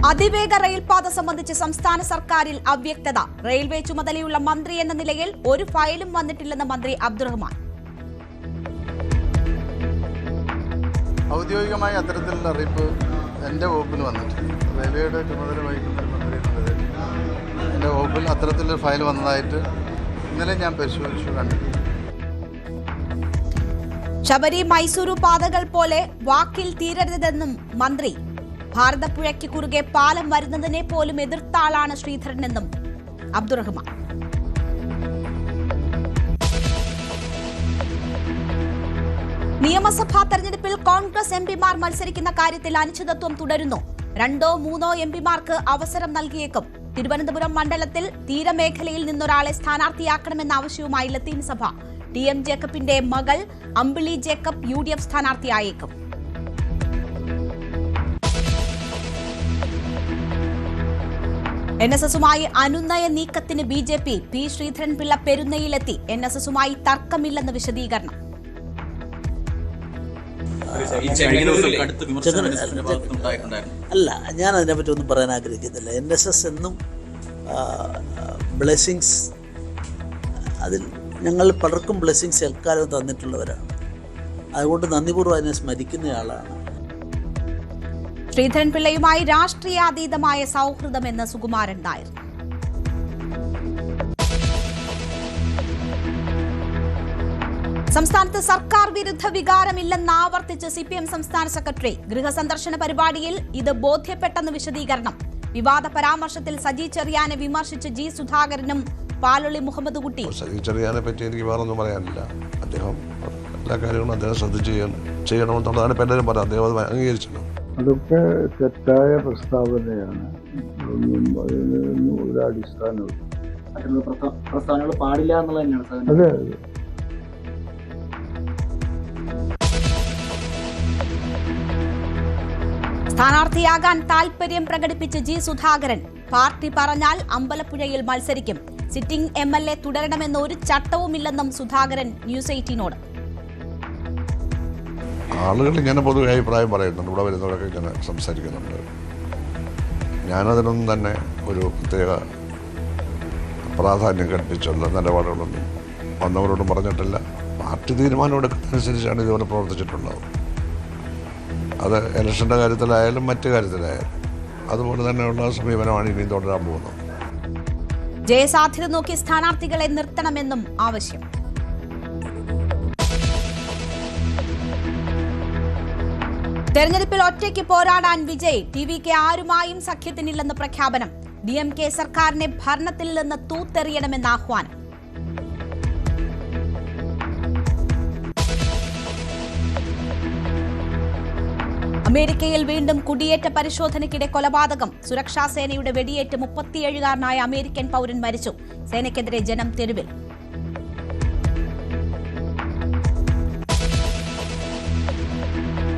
അതിവേഗ റെയിൽപാത സംബന്ധിച്ച് സംസ്ഥാന സർക്കാരിൽ അവ്യക്തത. റെയിൽവേ ചുമതലയുള്ള മന്ത്രി എന്ന നിലയിൽ ഒരു ഫയലും വന്നിട്ടില്ലെന്ന് മന്ത്രി അബ്ദുറഹ്മാൻ. ഔദ്യോഗികമായി അത്തരത്തിലുള്ള അറിയിപ്പ് എൻ്റെ വകുപ്പിൽ വന്നിട്ടില്ല. റെയിൽവേയുടെ ചുമതല വഹിക്കുന്ന ഒരു മന്ത്രി എന്ന നിലയിൽ എൻ്റെ വകുപ്പിൽ അത്തരത്തിലൊരു ഫയൽ വന്നതായിട്ട് ഇന്നലെ ഞാൻ പരിശോധിച്ചു, കണ്ടിട്ടില്ല. ശബരി മൈസൂരു പാതകൾ പോലെ വാക്കിൽ തീരരുതെന്നും മന്ത്രി. ഭാരതപ്പുഴയ്ക്ക് കുറുകെ പാലം വരുന്നതിനെ പോലും എതിർത്ത ആളാണ് ശ്രീധരനെന്നും അബ്ദുറഹ്മാൻ. നിയമസഭാ തെരഞ്ഞെടുപ്പിൽ കോൺഗ്രസ് എംപിമാർ മത്സരിക്കുന്ന കാര്യത്തിൽ അനിശ്ചിതത്വം തുടരുന്നു. 2-3 എംപിമാർക്ക് അവസരം നൽകിയേക്കും. തിരുവനന്തപുരം മണ്ഡലത്തിൽ തീരമേഖലയിൽ നിന്നൊരാളെ സ്ഥാനാർത്ഥിയാക്കണമെന്ന ആവശ്യവുമായി ലത്തീൻ സഭ. TM ജേക്കബിന്റെ മകൾ അമ്പിളി ജേക്കബ് UDF സ്ഥാനാർത്ഥിയായേക്കും. NSSുമായി അനുനയ നീക്കത്തിന് BJP. P. ശ്രീധരൻപിള്ള പെരുന്നയിലെത്തി. NSSുമായി തർക്കമില്ലെന്ന് വിശദീകരണം. അല്ല, ഞാൻ അതിനെപ്പറ്റി ഒന്നും പറയാൻ ആഗ്രഹിക്കുന്നില്ല. NSS എന്നും ബ്ലെസ്സിങ്സ്, അതിൽ ഞങ്ങൾ പലർക്കും ബ്ലെസ്സിങ്സ് എൽക്കാലം തന്നിട്ടുള്ളവരാണ്. അതുകൊണ്ട് നന്ദിപൂർവ്വം അതിനെ സ്മരിക്കുന്നയാളാണ്. ശ്രീധരൻപിള്ളയുമായി രാഷ്ട്രീയാതീതമായ സൗഹൃദമെന്ന് സുകുമാരൻ നായർ. സംസ്ഥാനത്ത് സർക്കാർ വിരുദ്ധ വികാരമില്ലെന്ന് ആവർത്തിച്ച് CPM സംസ്ഥാന സെക്രട്ടറി. ഗൃഹസന്ദർശന പരിപാടിയിൽ ഇത് ബോധ്യപ്പെട്ടെന്ന് വിശദീകരണം. വിവാദ പരാമർശത്തിൽ സജി ചെറിയാനെ വിമർശിച്ച് G. സുധാകരനും പാലൊളി മുഹമ്മദ് കുട്ടി. സജി ചെറിയാനെ പറ്റി എനിക്ക് വേറൊന്നും പറയാനില്ല. അദ്ദേഹം എല്ലാ കാര്യങ്ങളും അദ്ദേഹം ശ്രദ്ധിച്ച് ചെയ്യണമെന്നുള്ളതാണ് ഇപ്പം എല്ലാവരും പറയാം. അദ്ദേഹം അത് അംഗീകരിച്ചല്ലോ. അതൊക്കെ തെറ്റായ പ്രസ്താവനയാണ്. ഒരു അടിസ്ഥാനവും പ്രസ്താവനകൾ പാടില്ല എന്നുള്ളത് തന്നെയാണ്. അതെ, സ്ഥാനാർത്ഥിയാകാൻ താൽപര്യം പ്രകടിപ്പിച്ച് G. സുധാകരൻ. പാർട്ടി പറഞ്ഞാൽ അമ്പലപ്പുഴയിൽ മത്സരിക്കും. സിറ്റിംഗ് MLA തുടരണമെന്ന് ഒരു ചട്ടവുമില്ലെന്നും സുധാകരൻ ന്യൂസ് 18നോട്. ആളുകൾ ഇങ്ങനെ പൊതുവെ അഭിപ്രായം പറയുന്നുണ്ട്, ഇവിടെ വരുന്നവരൊക്കെ ഇങ്ങനെ സംസാരിക്കുന്നുണ്ട്. ഞാനതിനൊന്നും തന്നെ ഒരു പ്രത്യേക പ്രാധാന്യം കൽപ്പിച്ചുള്ള നിലപാടുകളൊന്നും വന്നവരോടും പറഞ്ഞിട്ടില്ല. പാർട്ടി തീരുമാനം എടുക്കുന്നതനുസരിച്ചാണ് ഇതുപോലെ പ്രവർത്തിച്ചിട്ടുള്ളത്. അത് ഇലക്ഷൻ്റെ കാര്യത്തിലായാലും മറ്റു കാര്യത്തിലായാലും അതുപോലെ തന്നെയുള്ള സമീപനമാണ് ഇനിയും തുടരാൻ പോകുന്നത്. ജയസാധ്യത നോക്കി സ്ഥാനാർത്ഥികളെ നിർത്തണമെന്നും ആവശ്യം. തെരഞ്ഞെടുപ്പിൽ ഒറ്റയ്ക്ക് പോരാടാൻ വിജയ്. TVK ആരുമായും സഖ്യത്തിനില്ലെന്ന് പ്രഖ്യാപനം. DMK സർക്കാരിനെ ഭരണത്തിൽ നിന്ന് തൂത്തെറിയണമെന്ന് ആഹ്വാനം. അമേരിക്കയിൽ വീണ്ടും കുടിയേറ്റ പരിശോധനയ്ക്കിടെ കൊലപാതകം. സുരക്ഷാ സേനയുടെ വെടിയേറ്റ് 37-കാരനായ അമേരിക്കൻ പൗരൻ മരിച്ചു. സേനയ്ക്കെതിരെ ജനം തെരുവിൽ.